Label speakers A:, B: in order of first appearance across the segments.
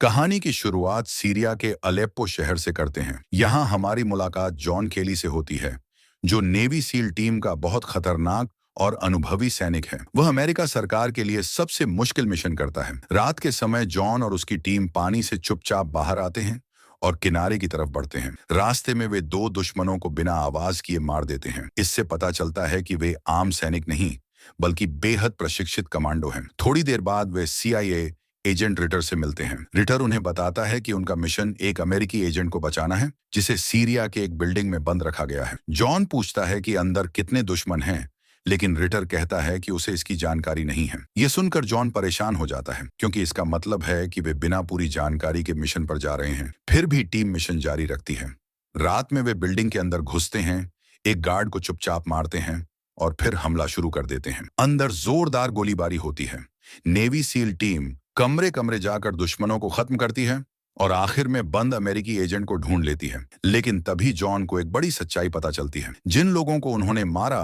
A: कहानी की शुरुआत सीरिया के अलेप्पो शहर से करते हैं। यहाँ हमारी मुलाकात जॉन केली से होती है, जो नेवी सील टीम का बहुत खतरनाक और अनुभवी सैनिक है। वह अमेरिका सरकार के लिए सबसे मुश्किल मिशन करता है। रात के समय जॉन और उसकी टीम पानी से चुपचाप बाहर आते हैं और किनारे की तरफ बढ़ते हैं। रास्ते में वे दो दुश्मनों को बिना आवाज किए मार देते हैं। इससे पता चलता है कि वे आम सैनिक नहीं, बल्कि बेहद प्रशिक्षित कमांडो हैं। थोड़ी देर बाद वे CIA एजेंट रिटर से मिलते हैं। रिटर उन्हें बताता है कि उनका मिशन एक अमेरिकी एजेंट को बचाना है, जिसे सीरिया के एक बिल्डिंग में बंद रखा गया है। जॉन पूछता है कि अंदर कितने दुश्मन हैं, लेकिन रिटर कहता है कि उसे इसकी जानकारी नहीं है। यह सुनकर जॉन परेशान हो जाता है, क्योंकि इसका मतलब है कि वे बिना पूरी जानकारी के मिशन पर जा रहे हैं। फिर भी टीम मिशन जारी रखती है। रात में वे बिल्डिंग के अंदर घुसते हैं, एक गार्ड को चुपचाप मारते हैं और फिर हमला शुरू कर देते हैं। अंदर जोरदार गोलीबारी होती है। नेवी सील टीम कमरे कमरे जाकर दुश्मनों को खत्म करती है और आखिर में बंद अमेरिकी एजेंट को ढूंढ लेती है। लेकिन तभी जॉन को एक बड़ी सच्चाई पता चलती है। जिन लोगों को उन्होंने मारा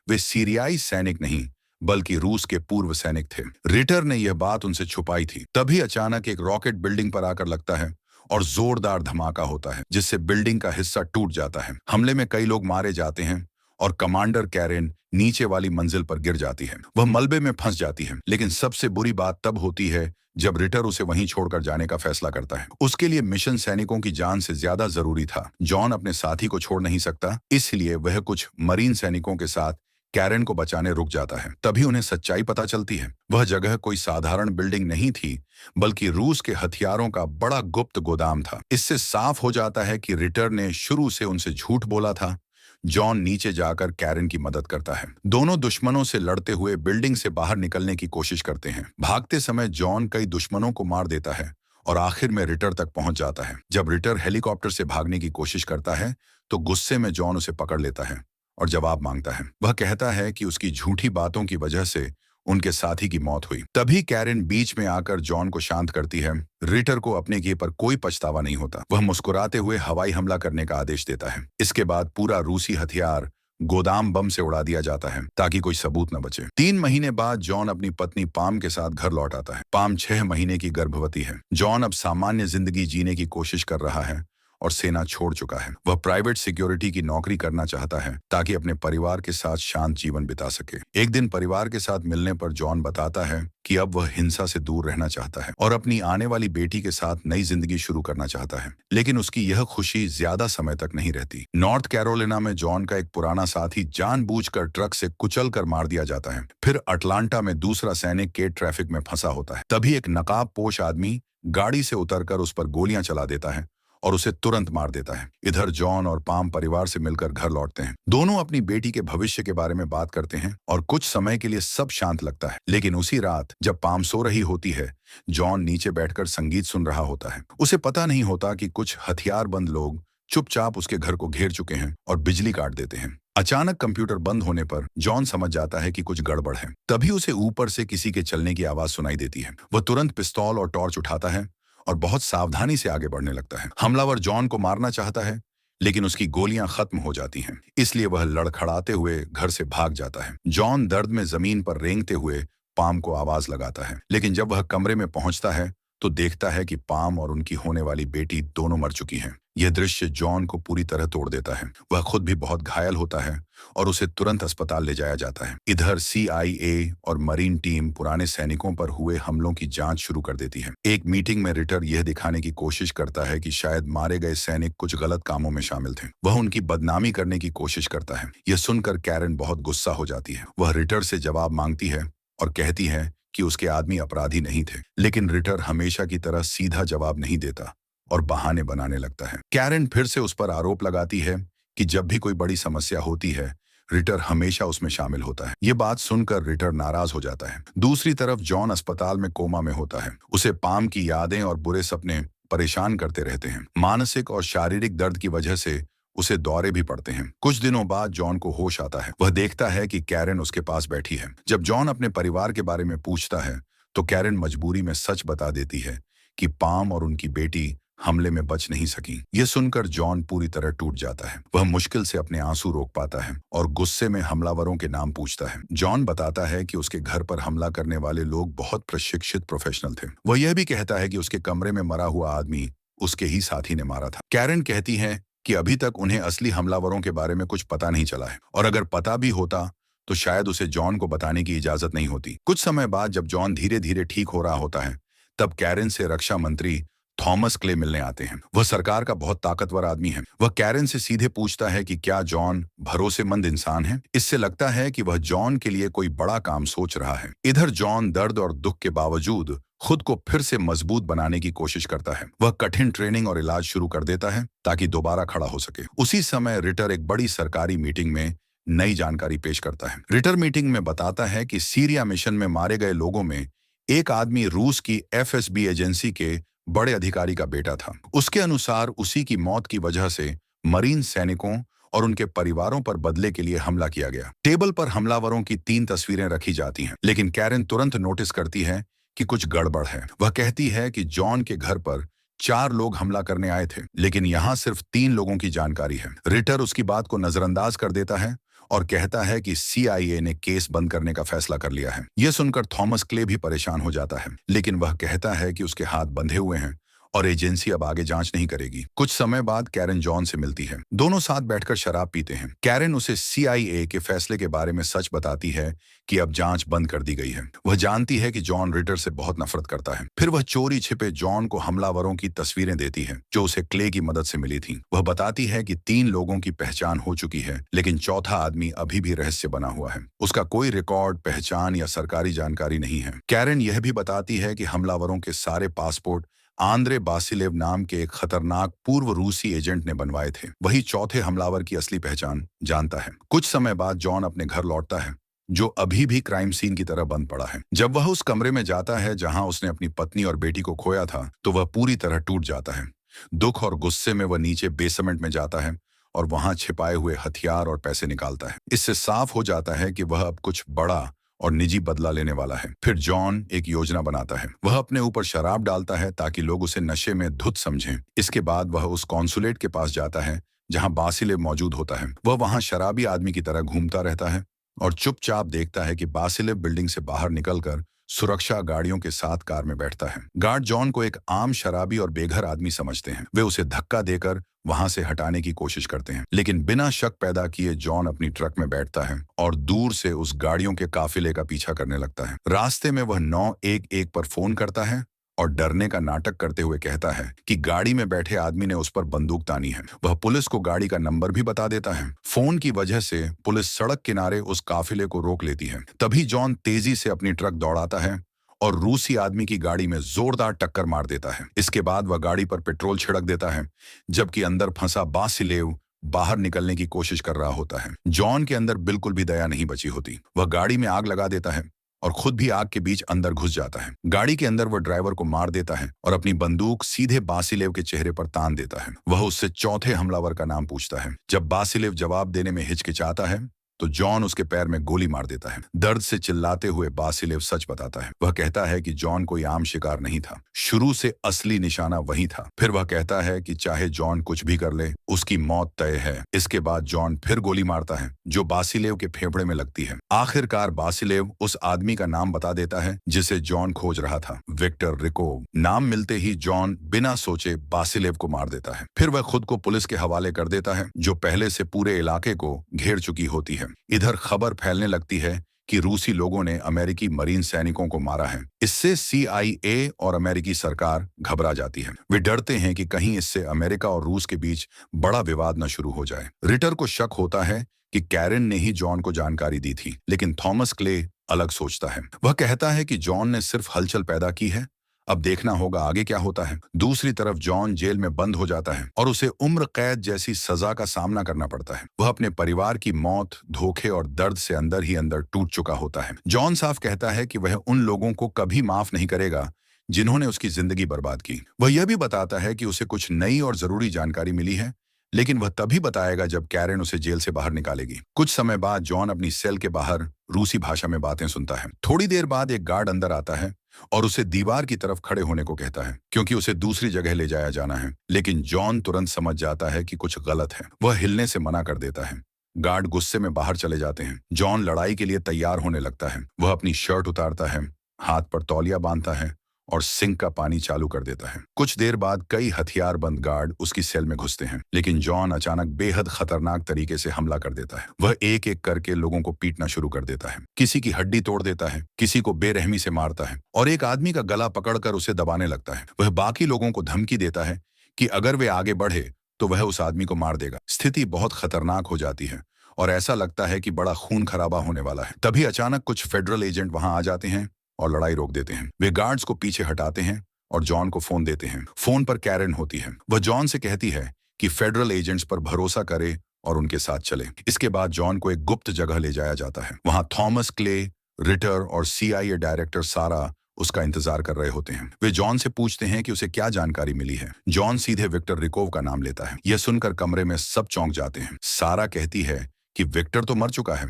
A: वे सीरियाई सैनिक नहीं, बल्कि रूस के पूर्व सैनिक थे। रिटर ने यह बात उनसे छुपाई थी। तभी अचानक एक रॉकेट बिल्डिंग पर आकर लगता है और जोरदार धमाका होता है, जिससे बिल्डिंग का हिस्सा टूट जाता है। हमले में कई लोग मारे जाते हैं और कमांडर कैरेन नीचे वाली मंजिल पर गिर जाती है। वह मलबे में फंस जाती है। लेकिन सबसे बुरी बात तब होती है जब रिटर उसे वहीं छोड़कर जाने का फैसला करता है। उसके लिए मिशन सैनिकों की जान से ज्यादा जरूरी था। जॉन अपने साथी को छोड़ नहीं सकता, इसलिए वह कुछ मरीन सैनिकों के साथ कैरेन को बचाने रुक जाता है। तभी उन्हें सच्चाई पता चलती है। वह जगह कोई साधारण बिल्डिंग नहीं थी, बल्कि रूस के हथियारों का बड़ा गुप्त गोदाम था। इससे साफ हो जाता है कि रिटर ने शुरू से उनसे झूठ बोला था। जॉन नीचे जाकर कैरेन की मदद करता है। दोनों दुश्मनों से लड़ते हुए बिल्डिंग से बाहर निकलने की कोशिश करते हैं। भागते समय जॉन कई दुश्मनों को मार देता है और आखिर में रिटर तक पहुंच जाता है। जब रिटर हेलीकॉप्टर से भागने की कोशिश करता है, तो गुस्से में जॉन उसे पकड़ लेता है और जवाब मांगता है। वह कहता है कि उसकी झूठी बातों की वजह से उनके साथी की मौत हुई। तभी कैरेन बीच में आकर जॉन को शांत करती है। रिटर को अपने किए पर कोई पछतावा नहीं होता। वह मुस्कुराते हुए हवाई हमला करने का आदेश देता है। इसके बाद पूरा रूसी हथियार गोदाम बम से उड़ा दिया जाता है, ताकि कोई सबूत न बचे। 3 महीने बाद जॉन अपनी पत्नी पाम के साथ घर लौट आता है। पाम 6 महीने की गर्भवती है। जॉन अब सामान्य जिंदगी जीने की कोशिश कर रहा है और सेना छोड़ चुका है। वह प्राइवेट सिक्योरिटी की नौकरी करना चाहता है, ताकि अपने परिवार के साथ शांत जीवन बिता सके। एक दिन परिवार के साथ मिलने पर जॉन बताता है कि अब वह हिंसा से दूर रहना चाहता है और अपनी आने वाली बेटी के साथ नई जिंदगी शुरू करना चाहता है। लेकिन उसकी यह खुशी ज्यादा समय तक नहीं रहती। नॉर्थ कैरोलिना में जॉन का एक पुराना साथी जानबूझकर ट्रक से कुचल कर मार दिया जाता है। फिर अटलांटा में दूसरा सैनिक के ट्रैफिक में फंसा होता है। तभी एक नकाबपोश आदमी गाड़ी से उतरकर उस पर गोलियां चला देता है और उसे तुरंत मार देता है। इधर जॉन और पाम परिवार से मिलकर घर लौटते हैं। दोनों अपनी बेटी के भविष्य के बारे में बात करते हैं और कुछ समय के लिए सब शांत लगता है। लेकिन उसी रात जब पाम सो रही होती है, जॉन नीचे बैठकर संगीत सुन रहा होता है। उसे पता नहीं होता कि कुछ हथियारबंद लोग चुपचाप उसके घर को घेर चुके हैं और बिजली काट देते हैं। अचानक कंप्यूटर बंद होने पर जॉन समझ जाता है कि कुछ गड़बड़ है। तभी उसे ऊपर से किसी के चलने की आवाज सुनाई देती है। वह तुरंत पिस्तौल और टॉर्च उठाता है और बहुत सावधानी से आगे बढ़ने लगता है। हमलावर जॉन को मारना चाहता है, लेकिन उसकी गोलियां खत्म हो जाती हैं। इसलिए वह लड़खड़ाते हुए घर से भाग जाता है। जॉन दर्द में जमीन पर रेंगते हुए पाम को आवाज लगाता है, लेकिन जब वह कमरे में पहुंचता है तो देखता है कि पाम और उनकी होने वाली बेटी दोनों मर चुकी हैं। यह दृश्य जॉन को पूरी तरह तोड़ देता है। वह खुद भी बहुत घायल होता है और उसे तुरंत अस्पताल ले जाया जाता है। इधर CIA और मरीन टीम पुराने सैनिकों पर हुए हमलों की जांच शुरू कर देती है। एक मीटिंग में रिटर यह दिखाने की कोशिश करता है कि शायद मारे गए सैनिक कुछ गलत कामों में शामिल थे। वह उनकी बदनामी करने की कोशिश करता है। यह सुनकर कैरेन बहुत गुस्सा हो जाती है। वह रिटर से जवाब मांगती है और कहती है कि उसके आदमी अपराधी नहीं थे। लेकिन रिटर हमेशा की तरह सीधा जवाब नहीं देता और बहाने बनाने लगता है। कैरेन फिर से उस पर आरोप लगाती है कि जब भी कोई बड़ी समस्या होती है, रिटर हमेशा उसमें शामिल होता है। ये बात सुनकर रिटर नाराज हो जाता है। दूसरी तरफ जॉन अस्पताल में कोमा में होता है। उसे पाम की यादें और बुरे सपने परेशान करते रहते हैं। मानसिक और शारीरिक दर्द की वजह से उसे दौरे भी पड़ते हैं। कुछ दिनों बाद जॉन को होश आता है। वह देखता है कि कैरेन उसके पास बैठी है। जब जॉन अपने परिवार के बारे में पूछता है, तो कैरेन मजबूरी में सच बता देती है कि पाम और उनकी बेटी हमले में बच नहीं सकी। ये सुनकर जॉन पूरी तरह टूट जाता है। वह मुश्किल से अपने आंसू रोक पाता है और गुस्से में हमलावरों के नाम पूछता है। जॉन बताता है कि उसके घर पर हमला करने वाले लोग बहुत प्रशिक्षित प्रोफेशनल थे। वह यह भी कहता है कि उसके कमरे में मरा हुआ आदमी उसके ही साथी ने मारा था। कैरन कहती है कि अभी तक उन्हें असली हमलावरों के बारे में कुछ पता नहीं चला है और अगर पता भी होता तो शायद उसे जॉन को बताने की इजाजत नहीं होती। कुछ समय बाद जब जॉन धीरे धीरे ठीक हो रहा होता है, तब कैरन से रक्षा मंत्री थॉमस क्ले मिलने आते हैं। वह सरकार का बहुत ताकतवर आदमी है। वह कैरन से सीधे पूछता है कि क्या जॉन भरोसेमंद इंसान है। इससे लगता है कि वह जॉन के लिए कोई बड़ा काम सोच रहा है। इधर जॉन दर्द और दुख के बावजूद खुद को फिर से मजबूत बनाने की कोशिश करता है। वह कठिन ट्रेनिंग और इलाज शुरू कर देता है ताकि दोबारा खड़ा हो सके। उसी समय रिटर एक बड़ी सरकारी मीटिंग में नई जानकारी पेश करता है। रिटर मीटिंग में बताता है कि सीरिया मिशन में मारे गए लोगों में एक आदमी रूस की FSB एजेंसी के बड़े अधिकारी का बेटा था। उसके अनुसार उसी की मौत की वजह से मरीन सैनिकों और उनके परिवारों पर बदले के लिए हमला किया गया। टेबल पर हमलावरों की 3 तस्वीरें रखी जाती हैं, लेकिन कैरन तुरंत नोटिस करती है कि कुछ गड़बड़ है। वह कहती है कि जॉन के घर पर 4 लोग हमला करने आए थे, लेकिन यहाँ सिर्फ 3 लोगों की जानकारी है। रिटर उसकी बात को नजरअंदाज कर देता है और कहता है कि CIA ने केस बंद करने का फैसला कर लिया है। यह सुनकर थॉमस क्ले भी परेशान हो जाता है, लेकिन वह कहता है कि उसके हाथ बंधे हुए हैं और एजेंसी अब आगे जांच नहीं करेगी। कुछ समय बाद कैरन जॉन से मिलती है। दोनों साथ बैठकर शराब पीते हैं। कैरन उसे CIA के फैसले के बारे में सच बताती है कि अब जांच बंद कर दी गई है। वह जानती है कि जॉन रिटर से बहुत नफरत करता है। फिर वह चोरी छिपे जॉन को हमलावरों की तस्वीरें देती है जो उसे क्ले की मदद से मिली थी। वह बताती है कि 3 लोगों की पहचान हो चुकी है, लेकिन चौथा आदमी अभी भी रहस्य बना हुआ है। उसका कोई रिकॉर्ड, पहचान या सरकारी जानकारी नहीं है। कैरन यह भी बताती है कि हमलावरों के सारे पासपोर्ट आंद्रे बासिलेव नाम के एक खतरनाक पूर्व रूसी एजेंट ने बनवाए थे। वही चौथे हमलावर की असली पहचान जानता है। कुछ समय बाद जॉन अपने घर लौटता है, जो अभी भी क्राइम सीन की तरह बंद पड़ा है। जब वह उस कमरे में जाता है जहां उसने अपनी पत्नी और बेटी को खोया था, तो वह पूरी तरह टूट जाता है। दुख और गुस्से में वह नीचे बेसमेंट में जाता है और वहां छिपाए हुए हथियार और पैसे निकालता है। इससे साफ हो जाता है कि वह अब कुछ बड़ा और निजी बदला लेने वाला है। फिर जॉन एक योजना बनाता है। वह अपने ऊपर शराब डालता है ताकि लोग उसे नशे में धुत समझें। इसके बाद वह उस कॉन्सुलेट के पास जाता है जहां बासिलेव मौजूद होता है। वह वहां शराबी आदमी की तरह घूमता रहता है और चुपचाप देखता है कि बासिलेव बिल्डिंग से बाहर निकलकर सुरक्षा गाड़ियों के साथ कार में बैठता है। गार्ड जॉन को एक आम शराबी और बेघर आदमी समझते हैं। वे उसे धक्का देकर वहां से हटाने की कोशिश करते हैं, लेकिन बिना शक पैदा किए जॉन अपनी ट्रक में बैठता है और दूर से उस गाड़ियों के काफिले का पीछा करने लगता है। रास्ते में वह 911 पर फोन करता है और डरने का नाटक करते हुए कहता है कि गाड़ी में बैठे आदमी ने उस पर बंदूक तानी है। वह पुलिस को गाड़ी का नंबर भी बता देता है। फोन की वजह से पुलिस सड़क किनारे उस काफिले को रोक लेती है। तभी जॉन तेजी से अपनी ट्रक दौड़ाता है और रूसी आदमी की गाड़ी में जोरदार टक्कर मार देता है। इसके बाद वह गाड़ी पर पेट्रोल छिड़क देता है, जबकि अंदर फंसा बासिलेव बाहर निकलने की कोशिश कर रहा होता है। जॉन के अंदर बिल्कुल भी दया नहीं बची होती। वह गाड़ी में आग लगा देता है और खुद भी आग के बीच अंदर घुस जाता है। गाड़ी के अंदर वह ड्राइवर को मार देता है और अपनी बंदूक सीधे बासिलेव के चेहरे पर तान देता है। वह उससे चौथे हमलावर का नाम पूछता है। जब बासिलेव जवाब देने में हिचकिचाता है तो जॉन उसके पैर में गोली मार देता है। दर्द से चिल्लाते हुए बासिलेव सच बताता है। वह कहता है कि जॉन कोई आम शिकार नहीं था, शुरू से असली निशाना वही था। फिर वह कहता है कि चाहे जॉन कुछ भी कर ले, उसकी मौत तय है। इसके बाद जॉन फिर गोली मारता है जो बासिलेव के फेफड़े में लगती है। आखिरकार बासिलेव उस आदमी का नाम बता देता है जिसे जॉन खोज रहा था, विक्टर रिकोव। नाम मिलते ही जॉन बिना सोचे बासिलेव को मार देता है। फिर वह खुद को पुलिस के हवाले कर देता है, जो पहले से पूरे इलाके को घेर चुकी होती है। इधर खबर फैलने लगती है कि रूसी लोगों ने अमेरिकी मरीन सैनिकों को मारा है। इससे CIA और अमेरिकी सरकार घबरा जाती है। वे डरते हैं कि कहीं इससे अमेरिका और रूस के बीच बड़ा विवाद न शुरू हो जाए। रिटर को शक होता है कि कैरन ने ही जॉन को जानकारी दी थी, लेकिन थॉमस क्ले अलग सोचता है। वह कहता है कि जॉन ने सिर्फ हलचल पैदा की है, अब देखना होगा आगे क्या होता है। दूसरी तरफ जॉन जेल में बंद हो जाता है और उसे उम्र कैद जैसी सजा का सामना करना पड़ता है। वह अपने परिवार की मौत, धोखे और दर्द से अंदर ही अंदर टूट चुका होता है। जॉन साफ कहता है कि वह उन लोगों को कभी माफ नहीं करेगा जिन्होंने उसकी जिंदगी बर्बाद की। वह यह भी बताता है कि उसे कुछ नई और जरूरी जानकारी मिली है, लेकिन वह तभी बताएगा जब कैरेन उसे जेल से बाहर निकालेगी। कुछ समय बाद जॉन अपनी सेल के बाहर रूसी भाषा में बातें सुनता है। थोड़ी देर बाद एक गार्ड अंदर आता है और उसे दीवार की तरफ खड़े होने को कहता है क्योंकि उसे दूसरी जगह ले जाया जाना है। लेकिन जॉन तुरंत समझ जाता है कि कुछ गलत है। वह हिलने से मना कर देता है। गार्ड गुस्से में बाहर चले जाते हैं। जॉन लड़ाई के लिए तैयार होने लगता है। वह अपनी शर्ट उतारता है, हाथ पर तौलिया बांधता है और सिंक का पानी चालू कर देता है। कुछ देर बाद कई हथियारबंद गार्ड उसकी सेल में घुसते हैं, लेकिन जॉन अचानक बेहद खतरनाक तरीके से हमला कर देता है। वह एक एक करके लोगों को पीटना शुरू कर देता है। किसी की हड्डी तोड़ देता है, किसी को बेरहमी से मारता है और एक आदमी का गला पकड़कर उसे दबाने लगता है। वह बाकी लोगों को धमकी देता है कि अगर वे आगे बढ़े तो वह उस आदमी को मार देगा। स्थिति बहुत खतरनाक हो जाती है और ऐसा लगता है कि बड़ा खून खराबा होने वाला है। तभी अचानक कुछ फेडरल एजेंट वहां आ जाते हैं और लड़ाई रोक देते हैं। वे गार्ड्स को पीछे हटाते हैं और जॉन को फोन देते हैं। फोन पर कैरेन होती है। वह जॉन से कहती है कि फेडरल एजेंट्स पर भरोसा करे और उनके साथ चले। इसके बाद जॉन को एक गुप्त जगह ले जाया जाता है। वहां थॉमस क्ले, रिटर और CIA डायरेक्टर सारा उसका इंतजार कर रहे होते हैं। वे जॉन से पूछते हैं कि उसे क्या जानकारी मिली है। जॉन सीधे विक्टर रिकोव का नाम लेता है। यह सुनकर कमरे में सब चौंक जाते हैं। सारा कहती है कि विक्टर तो मर चुका है।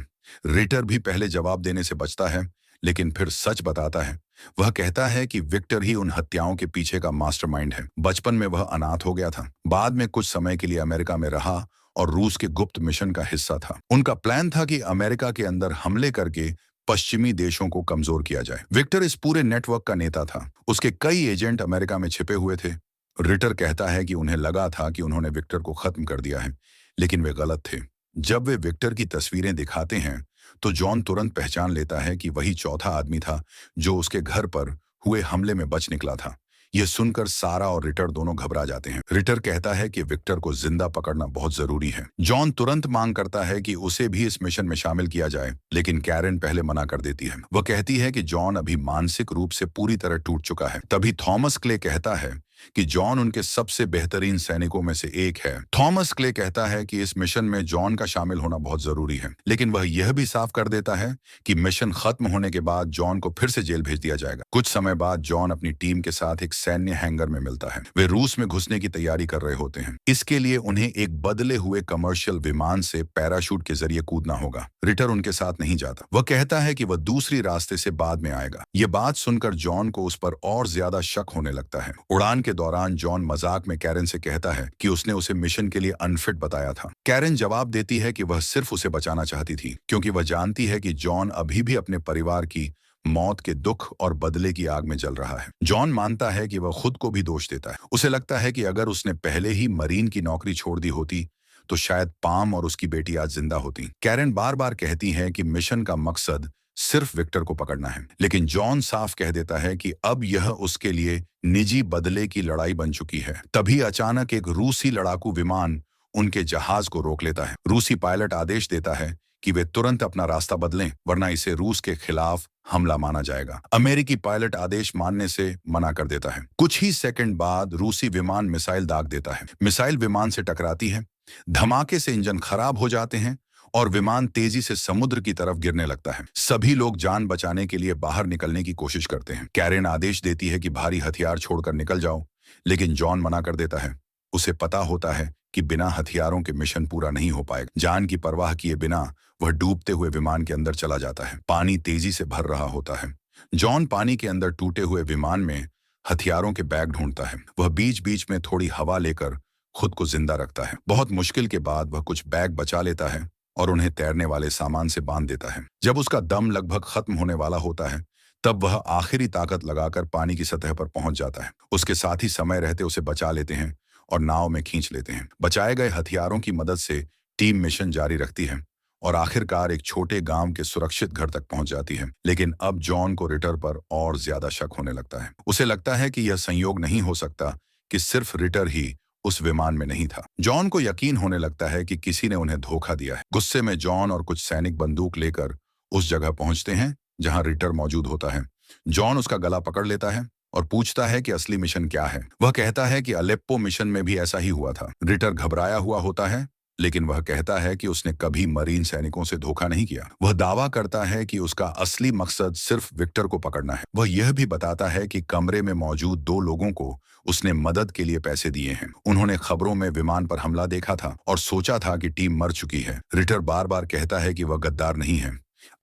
A: रिटर भी पहले जवाब देने से बचता है, लेकिन फिर सच बताता है। वह कहता है कि विक्टर ही उन हत्याओं के पीछे का मास्टरमाइंड है। बचपन में वह अनाथ हो गया था, बाद में कुछ समय के लिए अमेरिका में रहा और रूस के गुप्त मिशन का हिस्सा था। उनका प्लान था कि अमेरिका के अंदर हमले करके पश्चिमी देशों को कमजोर किया जाए। विक्टर इस पूरे नेटवर्क का नेता था। उसके कई एजेंट अमेरिका में छिपे हुए थे। रिटर कहता है कि उन्हें लगा था कि उन्होंने विक्टर को खत्म कर दिया है, लेकिन वे गलत थे। जब वे विक्टर की तस्वीरें दिखाते हैं तो जॉन तुरंत पहचान लेता है कि वही चौथा आदमी था जो उसके घर पर हुए हमले में बच निकला था। यह सुनकर सारा और रिटर दोनों घबरा जाते हैं। रिटर कहता है कि विक्टर को जिंदा पकड़ना बहुत जरूरी है। जॉन तुरंत मांग करता है कि उसे भी इस मिशन में शामिल किया जाए, लेकिन कैरेन पहले मना कर देती है। वह कहती है कि जॉन अभी मानसिक रूप से पूरी तरह टूट चुका है। तभी थॉमस क्ले कहता है कि जॉन उनके सबसे बेहतरीन सैनिकों में से एक है। थॉमस क्ले कहता है कि इस मिशन में जॉन का शामिल होना बहुत जरूरी है, लेकिन वह यह भी साफ कर देता है कि मिशन खत्म होने के बाद जॉन को फिर से जेल भेज दिया जाएगा। कुछ समय बाद जॉन अपनी टीम के साथ एक सैन्य हैंगर में मिलता है। वे रूस में घुसने की तैयारी कर रहे होते हैं। इसके लिए उन्हें एक बदले हुए कमर्शियल विमान से पैराशूट के जरिए कूदना होगा। रिटर उनके साथ नहीं जाता। वह कहता है कि वह दूसरी रास्ते से बाद में आएगा। यह बात सुनकर जॉन को उस पर और ज्यादा शक होने लगता है। उड़ान के दौरान जॉन मजाक में कैरेन से कहता है कि उसने उसे मिशन के लिए अनफिट बताया था। कैरेन जवाब देती है कि वह सिर्फ उसे बचाना चाहती थी, क्योंकि वह जानती है कि जॉन अभी भी अपने परिवार की मौत के दुख और बदले की आग में जल रहा है। जॉन मानता है कि वह खुद को भी दोष देता है। उसे लगता है कि अगर उसने पहले ही मरीन की नौकरी छोड़ दी होती तो शायद पाम और उसकी बेटी आज जिंदा होती। कैरेन बार बार कहती है कि मिशन का मकसद सिर्फ विक्टर को पकड़ना है, लेकिन जॉन साफ कह देता है कि अब यह उसके लिए निजी बदले की लड़ाई बन चुकी है। तभी अचानक एक रूसी लड़ाकू विमान उनके जहाज को रोक लेता है। रूसी पायलट आदेश देता है कि वे तुरंत अपना रास्ता बदलें, वरना इसे रूस के खिलाफ हमला माना जाएगा। अमेरिकी पायलट आदेश मानने से मना कर देता है। कुछ ही सेकंड बाद रूसी विमान मिसाइल दाग देता है। मिसाइल विमान से टकराती है, धमाके से इंजन खराब हो जाते हैं और विमान तेजी से समुद्र की तरफ गिरने लगता है। सभी लोग जान बचाने के लिए बाहर निकलने की कोशिश करते हैं। कैरेन आदेश देती है कि भारी हथियार छोड़कर निकल जाओ, लेकिन जॉन मना कर देता है। उसे पता होता है कि बिना हथियारों के मिशन पूरा नहीं हो पाएगा। जान की परवाह किए बिना वह डूबते हुए विमान के अंदर चला जाता है। पानी तेजी से भर रहा होता है। जॉन पानी के अंदर टूटे हुए विमान में हथियारों के बैग ढूंढता है। वह बीच बीच में थोड़ी हवा लेकर खुद को जिंदा रखता है। बहुत मुश्किल के बाद वह कुछ बैग बचा लेता है और उन्हें तैरने वाले सामान से बांध देता है। जब उसका दम लगभग खत्म होने वाला होता है, तब वह आखिरी ताकत लगाकर पानी की सतह पर पहुंच जाता है। उसके साथ ही समय रहते उसे बचा लेते हैं और नाव में खींच लेते हैं। बचाए गए हथियारों की मदद से टीम मिशन जारी रखती है और आखिरकार एक छोटे गांव के सुरक्षित घर तक पहुंच जाती है। लेकिन अब जॉन को रिटर पर और ज्यादा शक होने लगता है। उसे लगता है कि यह संयोग नहीं हो सकता कि सिर्फ रिटर ही उस विमान में नहीं था। जॉन को यकीन होने लगता है कि किसी ने उन्हें धोखा दिया है। गुस्से में जॉन और कुछ सैनिक बंदूक लेकर उस जगह पहुंचते हैं जहां रिटर मौजूद होता है। जॉन उसका गला पकड़ लेता है और पूछता है कि असली मिशन क्या है। वह कहता है कि अलेप्पो मिशन में भी ऐसा ही हुआ था। रिटर घबराया हुआ होता है लेकिन वह कहता है कि उसने कभी मरीन सैनिकों से धोखा नहीं किया। वह दावा करता है कि उसका असली मकसद सिर्फ विक्टर को पकड़ना है। वह यह भी बताता है कि कमरे में मौजूद 2 लोगों को उसने मदद के लिए पैसे दिए हैं। उन्होंने खबरों में विमान पर हमला देखा था और सोचा था कि टीम मर चुकी है। रिटर बार बार कहता है कि वह गद्दार नहीं है।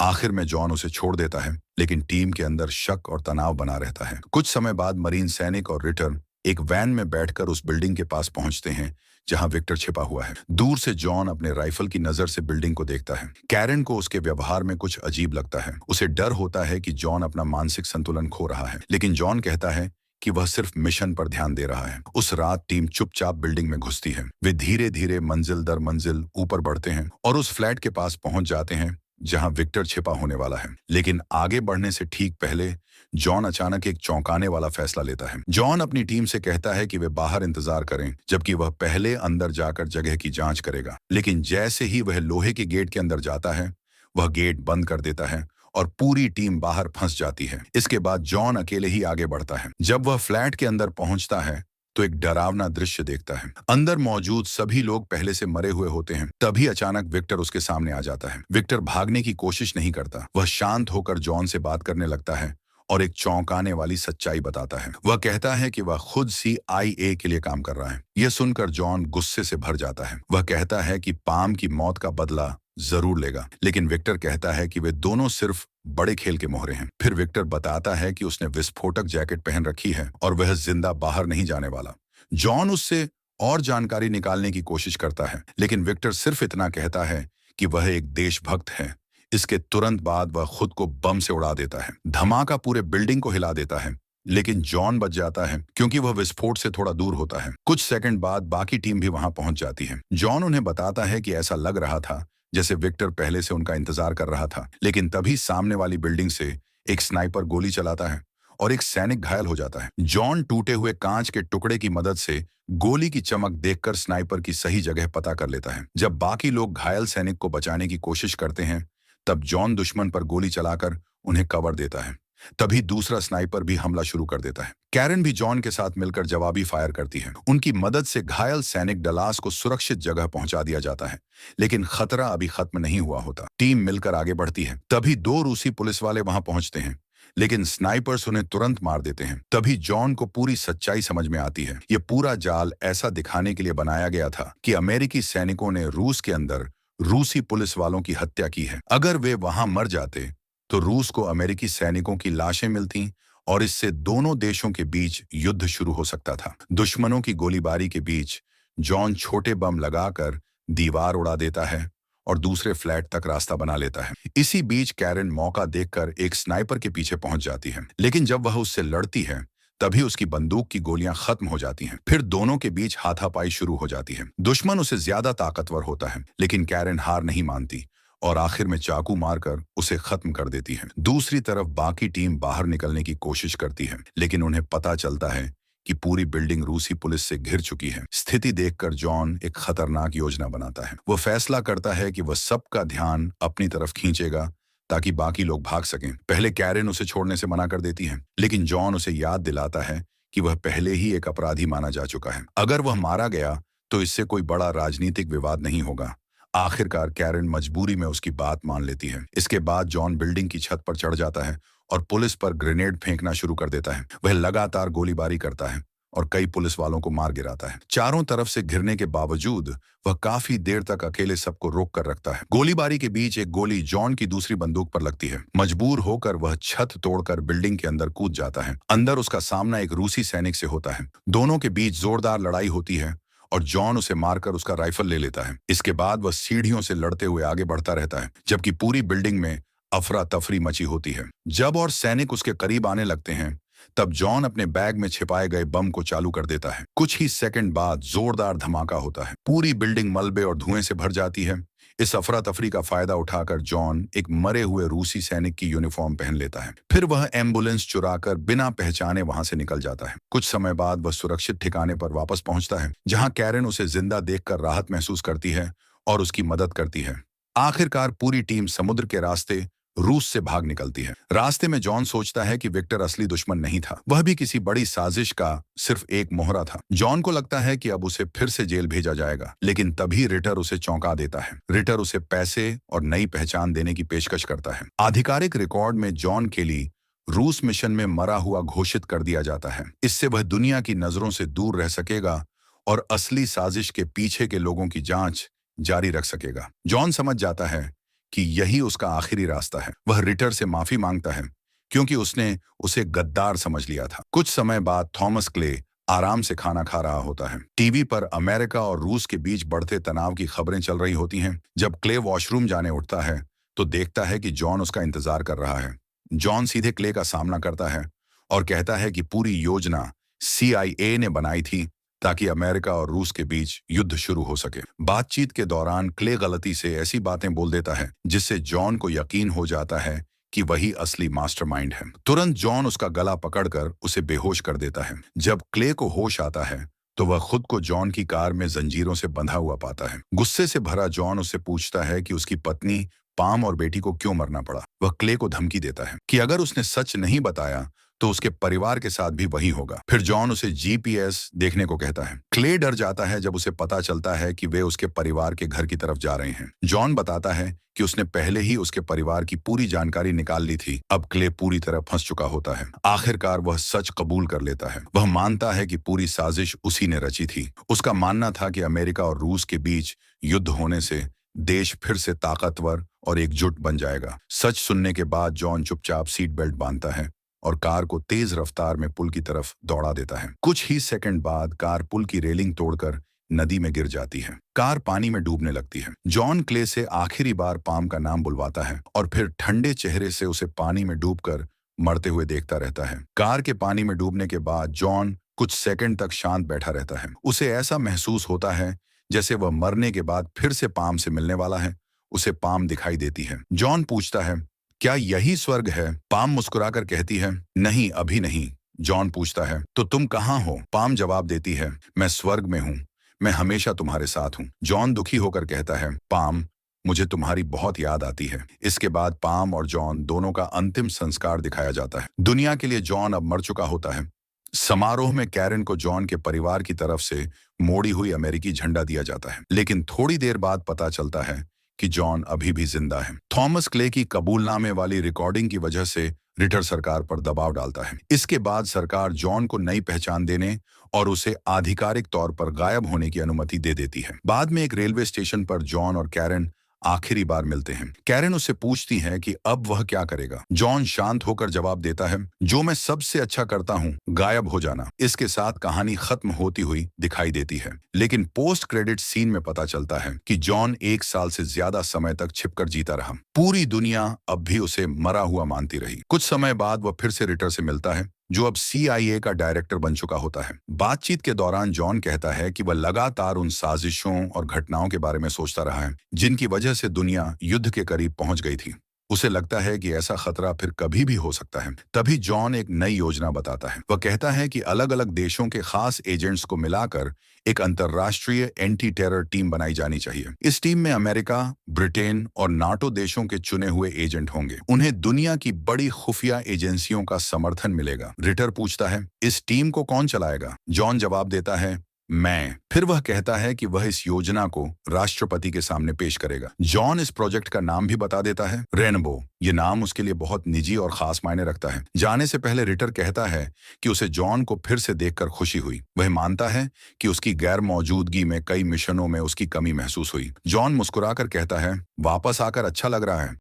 A: आखिर में जॉन उसे छोड़ देता है, लेकिन टीम के अंदर शक और तनाव बना रहता है। कुछ समय बाद मरीन सैनिक और रिटर एक वैन में बैठकर उस बिल्डिंग के पास पहुंचते हैं जहां विक्टर छिपा हुआ है। दूर से जॉन अपने राइफल की नजर से बिल्डिंग को देखता है। कैरन को उसके व्यवहार में कुछ अजीब लगता है। उसे डर होता है कि जॉन अपना मानसिक संतुलन खो रहा है, लेकिन जॉन कहता है कि वह सिर्फ मिशन पर ध्यान दे रहा है। उस रात टीम चुपचाप बिल्डिंग में घुसती है। वे धीरे धीरे मंजिल दर मंजिल ऊपर बढ़ते हैं और उस फ्लैट के पास पहुंच जाते हैं जहां विक्टर छिपा होने वाला है। लेकिन आगे बढ़ने से ठीक पहले जॉन अचानक एक चौंकाने वाला फैसला लेता है। जॉन अपनी टीम से कहता है कि वे बाहर इंतजार करें, जबकि वह पहले अंदर जाकर जगह की जांच करेगा। लेकिन जैसे ही वह लोहे के गेट के अंदर जाता है, वह गेट बंद कर देता है और पूरी टीम बाहर फंस जाती है। इसके बाद जॉन अकेले ही आगे बढ़ता है। जब वह फ्लैट के अंदर पहुंचता है तो एक डरावना दृश्य देखता है। अंदर मौजूद सभी लोग पहले से मरे हुए होते हैं। तभी अचानक विक्टर उसके सामने आ जाता है। विक्टर भागने की कोशिश नहीं करता। वह शांत होकर जॉन से बात करने लगता है और एक चौंकाने वाली सच्चाई बताता है। वह कहता है कि वह खुद CIA के लिए काम कर रहा है। यह सुनकर जॉन गुस्से से भर जाता है। वह कहता है कि पाम की मौत का बदला जरूर लेगा, लेकिन विक्टर कहता है कि वे दोनों सिर्फ बड़े खेल के मोहरे हैं। फिर विक्टर बताता है कि उसने विस्फोटक जैकेट पहन रखी है और वह जिंदा बाहर नहीं जाने वाला। जॉन उससे और जानकारी निकालने की कोशिश करता है, लेकिन विक्टर सिर्फ इतना कहता है कि वह एक देशभक्त है। इसके तुरंत बाद वह खुद को बम से उड़ा देता है। धमाका पूरे बिल्डिंग को हिला देता है, लेकिन जॉन बच जाता है क्योंकि वह विस्फोट से थोड़ा दूर होता है। कुछ सेकंड बाद बाकी टीम भी वहां पहुंच जाती है। जॉन उन्हें बताता है कि ऐसा लग रहा था जैसे विक्टर पहले से उनका इंतजार कर रहा था, लेकिन तभी सामने वाली बिल्डिंग से एक स्नाइपर गोली चलाता है और एक सैनिक घायल हो जाता है। जॉन टूटे हुए कांच के टुकड़े की मदद से गोली की चमक देखकर स्नाइपर की सही जगह पता कर लेता है। जब बाकी लोग घायल सैनिक को बचाने की कोशिश करते हैं, तब जॉन दुश्मन पर गोली चलाकर उन्हें कवर देता है। तभी दूसरा स्नाइपर भी हमला शुरू कर देता है। कैरन भी जॉन के साथ मिलकर जवाबी फायर करती है। उनकी मदद से घायल सैनिक डलास को सुरक्षित जगह पहुंचा दिया जाता है, लेकिन खतरा अभी खत्म नहीं हुआ होता। टीम मिलकर आगे बढ़ती है। तभी 2 रूसी पुलिस वाले वहां पहुंचते हैं, लेकिन स्नाइपर्स उन्हें तुरंत मार देते हैं। तभी जॉन को पूरी सच्चाई समझ में आती है। यह पूरा जाल ऐसा दिखाने के लिए बनाया गया था कि अमेरिकी सैनिकों ने रूस के अंदर रूसी पुलिस वालों की हत्या की है। अगर वे वहां मर जाते तो रूस को अमेरिकी सैनिकों की लाशें मिलती और इससे दोनों देशों के बीच युद्ध शुरू हो सकता था। दुश्मनों की गोलीबारी के बीच जॉन छोटे बम लगाकर दीवार उड़ा देता है और दूसरे फ्लैट तक रास्ता बना लेता है। इसी बीच कैरन मौका देखकर एक स्नाइपर के पीछे पहुंच जाती है, लेकिन जब वह उससे लड़ती है तभी उसकी बंदूक की गोलियां खत्म हो जाती हैं। फिर दोनों के बीच हाथापाई शुरू हो जाती है। दुश्मन उसे ज्यादा ताकतवर होता है, लेकिन कैरन हार नहीं मानती और आखिर में चाकू मारकर उसे खत्म कर देती है। दूसरी तरफ बाकी टीम बाहर निकलने की कोशिश करती है, लेकिन उन्हें पता चलता है कि पूरी बिल्डिंग रूसी पुलिस से घिर चुकी है। स्थिति देखकर जॉन एक खतरनाक योजना बनाता है। वह फैसला करता है कि वह सबका ध्यान अपनी तरफ खींचेगा ताकि बाकी लोग भाग सकें। पहले कैरन उसे छोड़ने से मना कर देती है, लेकिन जॉन उसे याद दिलाता है कि वह पहले ही एक अपराधी माना जा चुका है। अगर वह मारा गया तो इससे कोई बड़ा राजनीतिक विवाद नहीं होगा। आखिरकार कैरन मजबूरी में उसकी बात मान लेती है। इसके बाद जॉन बिल्डिंग की छत पर चढ़ जाता है और पुलिस पर ग्रेनेड फेंकना शुरू कर देता है। वह लगातार गोलीबारी करता है और कई पुलिस वालों को मार गिराता है। चारों तरफ से घिरने के बावजूद वह काफी देर तक अकेले सबको रोक कर रखता है। गोलीबारी के बीच एक गोली जॉन की दूसरी बंदूक पर लगती है। मजबूर होकर वह छत तोड़कर बिल्डिंग के अंदर कूद जाता है। अंदर उसका सामना एक रूसी सैनिक से होता है। दोनों के बीच जोरदार लड़ाई होती है और जॉन उसे मारकर उसका राइफल ले लेता है। इसके बाद वह सीढ़ियों से लड़ते हुए आगे बढ़ता रहता है, जबकि पूरी बिल्डिंग में अफरा तफरी मची होती है। जब और सैनिक उसके करीब आने लगते हैं, तब जॉन अपने बैग में छिपाए गए बम को चालू कर देता है। कुछ ही सेकंड बाद जोरदार धमाका होता है। पूरी बिल्डिंग मलबे और धुएं से भर जाती है। इस अफरा तफरी का फायदा उठाकर जॉन एक मरे हुए रूसी सैनिक की यूनिफॉर्म पहन लेता है। फिर वह एम्बुलेंस चुराकर बिना पहचाने वहां से निकल जाता है। कुछ समय बाद वह सुरक्षित ठिकाने पर वापस पहुंचता है, जहां कैरन उसे जिंदा देखकर राहत महसूस करती है और उसकी मदद करती है। आखिरकार पूरी टीम समुद्र के रास्ते रूस से भाग निकलती है। रास्ते में जॉन सोचता है कि विक्टर असली दुश्मन नहीं था, वह भी किसी बड़ी साजिश का सिर्फ एक मोहरा था। जॉन को लगता है कि अब उसे फिर से जेल भेजा जाएगा, लेकिन तभी रिटर उसे चौंका देता है। रिटर उसे पैसे और नई पहचान देने की पेशकश करता है। आधिकारिक रिकॉर्ड में जॉन केली रूस मिशन में मरा हुआ घोषित कर दिया जाता है। इससे वह दुनिया की नजरों से दूर रह सकेगा और असली साजिश के पीछे के लोगों की जांच जारी रख सकेगा। जॉन समझ जाता है कि यही उसका आखिरी रास्ता है। वह रिटर से माफी मांगता है क्योंकि उसने उसे गद्दार समझ लिया था। कुछ समय बाद थॉमस क्ले आराम से खाना खा रहा होता है। टीवी पर अमेरिका और रूस के बीच बढ़ते तनाव की खबरें चल रही होती हैं। जब क्ले वॉशरूम जाने उठता है तो देखता है कि जॉन उसका इंतजार कर रहा है। जॉन सीधे क्ले का सामना करता है और कहता है कि पूरी योजना CIA ने बनाई थी ताकि अमेरिका और रूस के बीच युद्ध शुरू हो सके। बातचीत के दौरान क्ले गलती से ऐसी बातें बोल देता है जिससे जॉन को यकीन हो जाता है कि वही असली मास्टरमाइंड है। तुरंत जॉन उसका गला पकड़कर उसे बेहोश कर देता है। जब क्ले को होश आता है तो वह खुद को जॉन की कार में जंजीरों से बंधा हुआ पाता है। गुस्से से भरा जॉन उससे पूछता है कि उसकी पत्नी, पाम और बेटी को क्यों मरना पड़ा। वह क्ले को धमकी देता है कि अगर उसने सच नहीं बताया तो उसके परिवार के साथ भी वही होगा। फिर जॉन उसे GPS देखने को कहता है। क्ले डर जाता है जब उसे पता चलता है कि वे उसके परिवार के घर की तरफ जा रहे हैं। जॉन बताता है कि उसने पहले ही उसके परिवार की पूरी जानकारी निकाल ली थी। अब क्ले पूरी तरह फंस चुका होता है। आखिरकार वह सच कबूल कर लेता है। वह मानता है कि पूरी साजिश उसी ने रची थी। उसका मानना था कि अमेरिका और रूस के बीच युद्ध होने से देश फिर से ताकतवर और एकजुट बन जाएगा। सच सुनने के बाद जॉन चुपचाप सीट बेल्ट बांधता है और कार को तेज रफ्तार में पुल की तरफ दौड़ा देता है। कुछ ही सेकंड बाद कार पुल की रेलिंग तोड़कर नदी में गिर जाती है। कार पानी में डूबने लगती है। जॉन क्ले से आखिरी बार पाम का नाम बुलवाता है और फिर ठंडे चेहरे से उसे पानी में डूबकर मरते हुए देखता रहता है। कार के पानी में डूबने के बाद जॉन कुछ सेकंड तक शांत बैठा रहता है। उसे ऐसा महसूस होता है जैसे वह मरने के बाद फिर से पाम से मिलने वाला है। उसे पाम दिखाई देती है। जॉन पूछता है, क्या यही स्वर्ग है? पाम मुस्कुराकर कहती है, नहीं, अभी नहीं। जॉन पूछता है, तो तुम कहाँ हो? पाम जवाब देती है, मैं स्वर्ग में हूँ, मैं हमेशा तुम्हारे साथ हूँ। जॉन दुखी होकर कहता है, पाम, मुझे तुम्हारी बहुत याद आती है। इसके बाद पाम और जॉन दोनों का अंतिम संस्कार दिखाया जाता है। दुनिया के लिए जॉन अब मर चुका होता है। समारोह में कैरन को जॉन के परिवार की तरफ से मोड़ी हुई अमेरिकी झंडा दिया जाता है, लेकिन थोड़ी देर बाद पता चलता है कि जॉन अभी भी जिंदा है। थॉमस क्ले की कबूलनामे वाली रिकॉर्डिंग की वजह से रिटर सरकार पर दबाव डालता है। इसके बाद सरकार जॉन को नई पहचान देने और उसे आधिकारिक तौर पर गायब होने की अनुमति दे देती है। बाद में एक रेलवे स्टेशन पर जॉन और कैरन आखिरी बार मिलते हैं। कैरन उससे पूछती है कि अब वह क्या करेगा। जॉन शांत होकर जवाब देता है, जो मैं सबसे अच्छा करता हूँ, गायब हो जाना। इसके साथ कहानी खत्म होती हुई दिखाई देती है, लेकिन पोस्ट क्रेडिट सीन में पता चलता है कि जॉन 1 साल से ज्यादा समय तक छिपकर जीता रहा। पूरी दुनिया अब भी उसे मरा हुआ मानती रही। कुछ समय बाद वह फिर से रिटर से मिलता है, जो अब CIA का डायरेक्टर बन चुका होता है। बातचीत के दौरान जॉन कहता है कि वह लगातार उन साजिशों और घटनाओं के बारे में सोचता रहा है जिनकी वजह से दुनिया युद्ध के करीब पहुंच गई थी। उसे लगता है कि ऐसा खतरा फिर कभी भी हो सकता है। तभी जॉन एक नई योजना बताता है। वह कहता है कि अलग अलग देशों के खास एजेंट्स को मिलाकर एक अंतर्राष्ट्रीय एंटी टेरर टीम बनाई जानी चाहिए। इस टीम में अमेरिका, ब्रिटेन और नाटो देशों के चुने हुए एजेंट होंगे। उन्हें दुनिया की बड़ी खुफिया एजेंसियों का समर्थन मिलेगा। रिटर पूछता है, इस टीम को कौन चलाएगा? जॉन जवाब देता है, मैं। फिर वह कहता है कि वह इस योजना को राष्ट्रपति के सामने पेश करेगा। जॉन इस प्रोजेक्ट का नाम भी बता देता है, रेनबो। ये नाम उसके लिए बहुत निजी और खास मायने रखता है। जाने से पहले रिटर कहता है कि उसे जॉन को फिर से देखकर खुशी हुई। वह मानता है कि उसकी गैर मौजूदगी में कई मिशनों में उसकी कमी महसूस हुई। जॉन मुस्कुराकर कहता है, वापस आकर अच्छा लग रहा है।